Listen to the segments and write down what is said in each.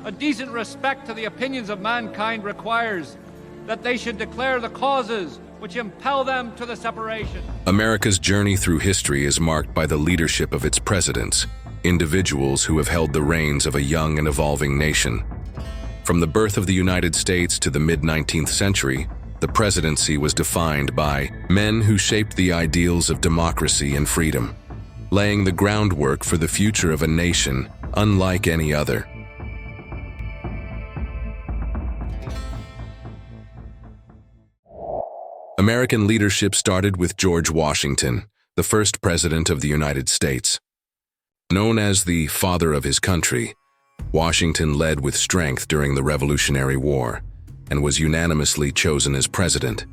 A decent respect to the opinions of mankind requires that they should declare the causes which impel them to the separation. America's journey through history is marked by the leadership of its presidents, individuals who have held the reins of a young and evolving nation. From the birth of the United States to the mid-19th century, the presidency was defined by men who shaped the ideals of democracy and freedom, laying the groundwork for the future of a nation unlike any other. American leadership started with George Washington, the first president of the United States. Known as the father of his country, Washington led with strength during the Revolutionary War and was unanimously chosen as president.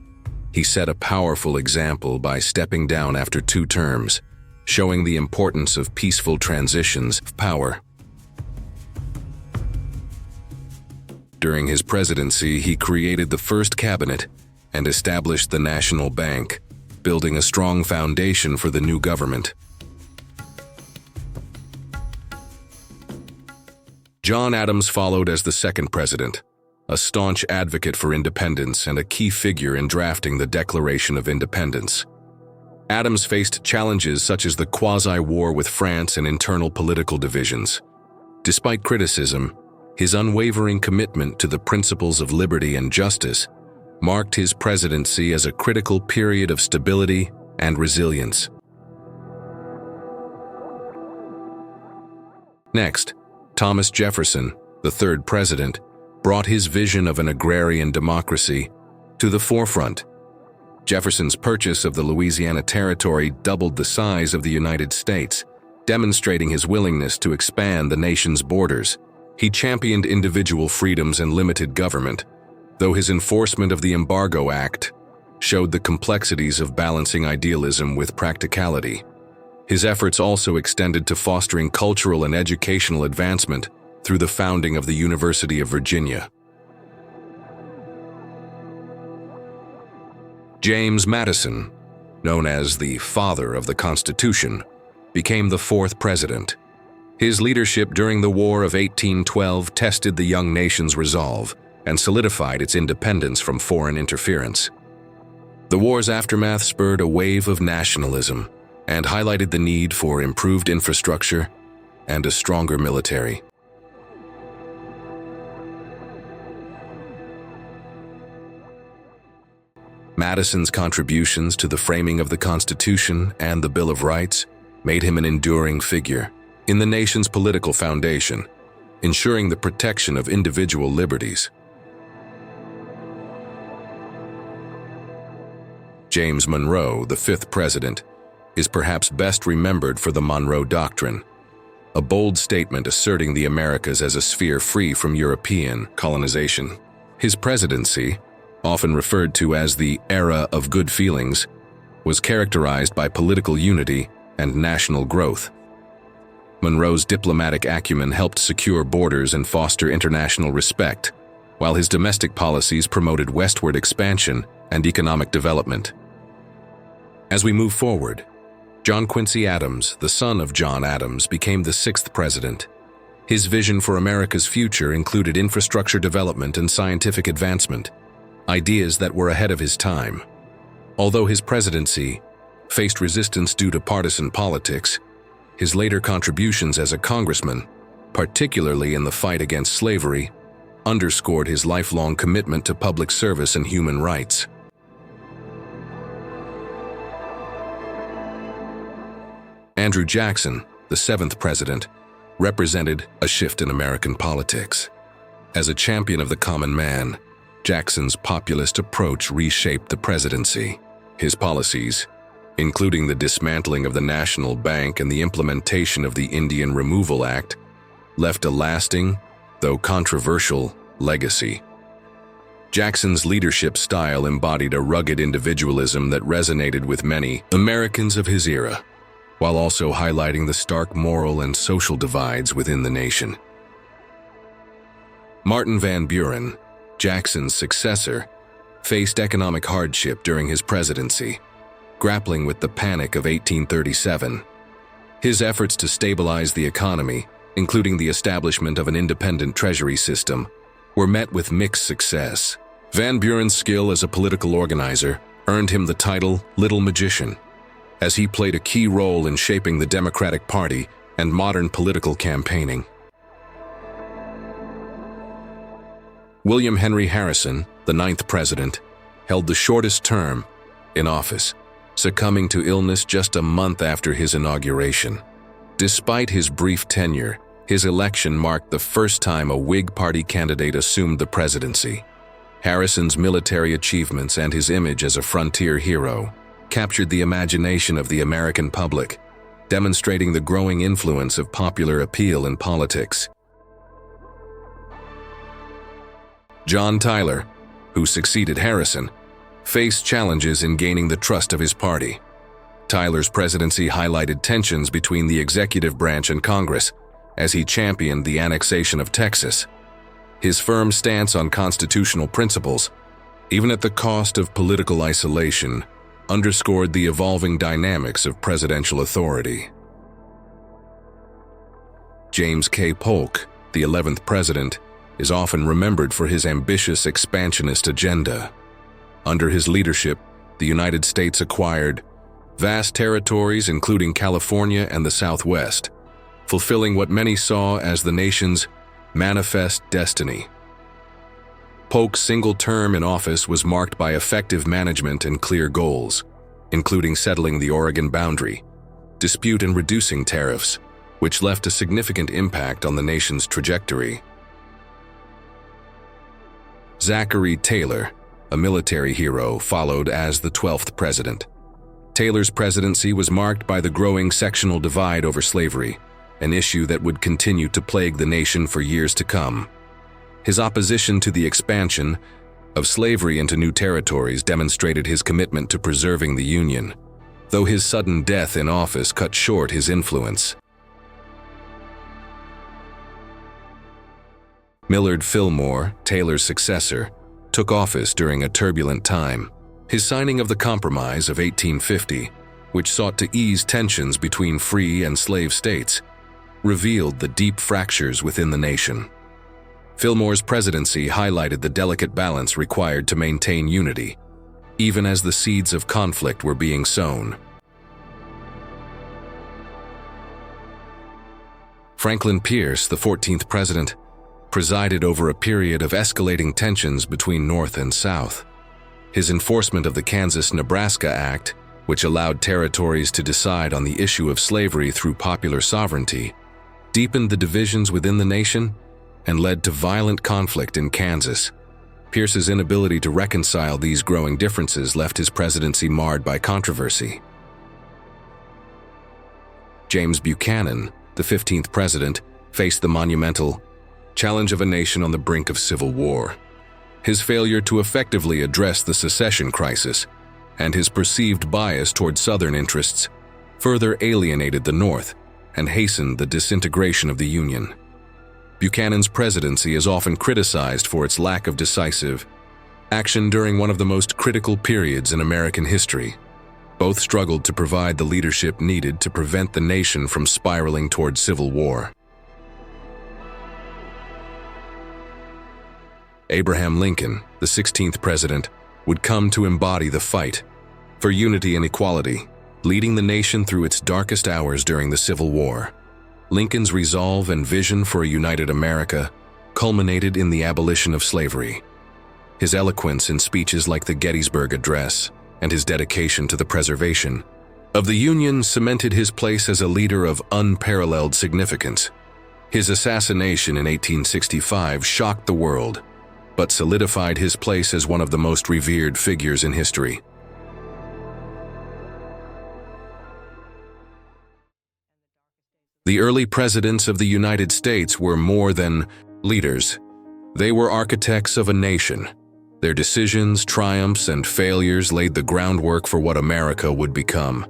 He set a powerful example by stepping down after 2 terms, showing the importance of peaceful transitions of power. During his presidency, he created the first cabinet and established the National Bank, building a strong foundation for the new government. John Adams followed as the second president, a staunch advocate for independence and a key figure in drafting the Declaration of Independence. Adams faced challenges such as the quasi-war with France and internal political divisions. Despite criticism, his unwavering commitment to the principles of liberty and justice marked his presidency as a critical period of stability and resilience. Next, Thomas Jefferson, the third president, brought his vision of an agrarian democracy to the forefront. Jefferson's purchase of the Louisiana Territory doubled the size of the United States, demonstrating his willingness to expand the nation's borders. He championed individual freedoms and limited government, though his enforcement of the Embargo Act showed the complexities of balancing idealism with practicality. His efforts also extended to fostering cultural and educational advancement through the founding of the University of Virginia. James Madison, known as the father of the Constitution, became the 4th president. His leadership during the War of 1812 tested the young nation's resolve and solidified its independence from foreign interference. The war's aftermath spurred a wave of nationalism and highlighted the need for improved infrastructure and a stronger military. Madison's contributions to the framing of the Constitution and the Bill of Rights made him an enduring figure in the nation's political foundation, ensuring the protection of individual liberties. James Monroe, the 5th president, is perhaps best remembered for the Monroe Doctrine, a bold statement asserting the Americas as a sphere free from European colonization. His presidency, often referred to as the era of good feelings, was characterized by political unity and national growth. Monroe's diplomatic acumen helped secure borders and foster international respect, while his domestic policies promoted westward expansion and economic development. As we move forward, John Quincy Adams, the son of John Adams, became the 6th president. His vision for America's future included infrastructure development and scientific advancement, ideas that were ahead of his time. Although his presidency faced resistance due to partisan politics, his later contributions as a congressman, particularly in the fight against slavery, underscored his lifelong commitment to public service and human rights. Andrew Jackson, the 7th president, represented a shift in American politics. As a champion of the common man, Jackson's populist approach reshaped the presidency. His policies, including the dismantling of the National Bank and the implementation of the Indian Removal Act, left a lasting, though controversial, legacy. Jackson's leadership style embodied a rugged individualism that resonated with many Americans of his era, while also highlighting the stark moral and social divides within the nation. Martin Van Buren, Jackson's successor, faced economic hardship during his presidency, grappling with the Panic of 1837. His efforts to stabilize the economy including the establishment of an independent treasury system, were met with mixed success. Van Buren's skill as a political organizer earned him the title Little Magician, as he played a key role in shaping the Democratic Party and modern political campaigning. William Henry Harrison, the 9th president, held the shortest term in office, succumbing to illness just a month after his inauguration. Despite his brief tenure, his election marked the first time a Whig Party candidate assumed the presidency. Harrison's military achievements and his image as a frontier hero captured the imagination of the American public, demonstrating the growing influence of popular appeal in politics. John Tyler, who succeeded Harrison, faced challenges in gaining the trust of his party. Tyler's presidency highlighted tensions between the executive branch and Congress as he championed the annexation of Texas. His firm stance on constitutional principles, even at the cost of political isolation, underscored the evolving dynamics of presidential authority. James K. Polk, the 11th president, is often remembered for his ambitious expansionist agenda. Under his leadership, the United States acquired vast territories including California and the Southwest, fulfilling what many saw as the nation's manifest destiny. Polk's single term in office was marked by effective management and clear goals, including settling the Oregon boundary dispute and reducing tariffs, which left a significant impact on the nation's trajectory. Zachary Taylor, a military hero, followed as the 12th president. Taylor's presidency was marked by the growing sectional divide over slavery, an issue that would continue to plague the nation for years to come. His opposition to the expansion of slavery into new territories demonstrated his commitment to preserving the Union, though his sudden death in office cut short his influence. Millard Fillmore, Taylor's successor, took office during a turbulent time. His signing of the Compromise of 1850, which sought to ease tensions between free and slave states, revealed the deep fractures within the nation. Fillmore's presidency highlighted the delicate balance required to maintain unity, even as the seeds of conflict were being sown. Franklin Pierce, the 14th president, presided over a period of escalating tensions between North and South. His enforcement of the Kansas-Nebraska Act, which allowed territories to decide on the issue of slavery through popular sovereignty, deepened the divisions within the nation and led to violent conflict in Kansas. Pierce's inability to reconcile these growing differences left his presidency marred by controversy. James Buchanan, the 15th president, faced the monumental challenge of a nation on the brink of civil war. His failure to effectively address the secession crisis and his perceived bias toward Southern interests further alienated the North and hastened the disintegration of the Union. Buchanan's presidency is often criticized for its lack of decisive action during one of the most critical periods in American history. Both struggled to provide the leadership needed to prevent the nation from spiraling toward civil war. Abraham Lincoln, the 16th president, would come to embody the fight for unity and equality, leading the nation through its darkest hours during the Civil War. Lincoln's resolve and vision for a united America culminated in the abolition of slavery. His eloquence in speeches like the Gettysburg Address and his dedication to the preservation of the Union cemented his place as a leader of unparalleled significance. His assassination in 1865 shocked the world, but solidified his place as one of the most revered figures in history. The early presidents of the United States were more than leaders. They were architects of a nation. Their decisions, triumphs, and failures laid the groundwork for what America would become.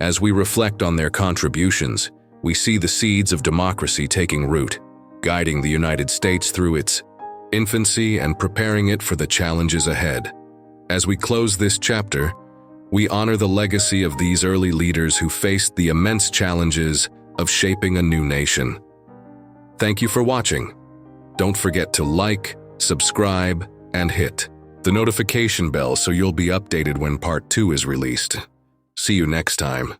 As we reflect on their contributions, we see the seeds of democracy taking root, guiding the United States through its infancy and preparing it for the challenges ahead. As we close this chapter, we honor the legacy of these early leaders who faced the immense challenges of shaping a new nation. Thank you for watching. Don't forget to like, subscribe, and hit the notification bell so you'll be updated when part 2 is released. See you next time.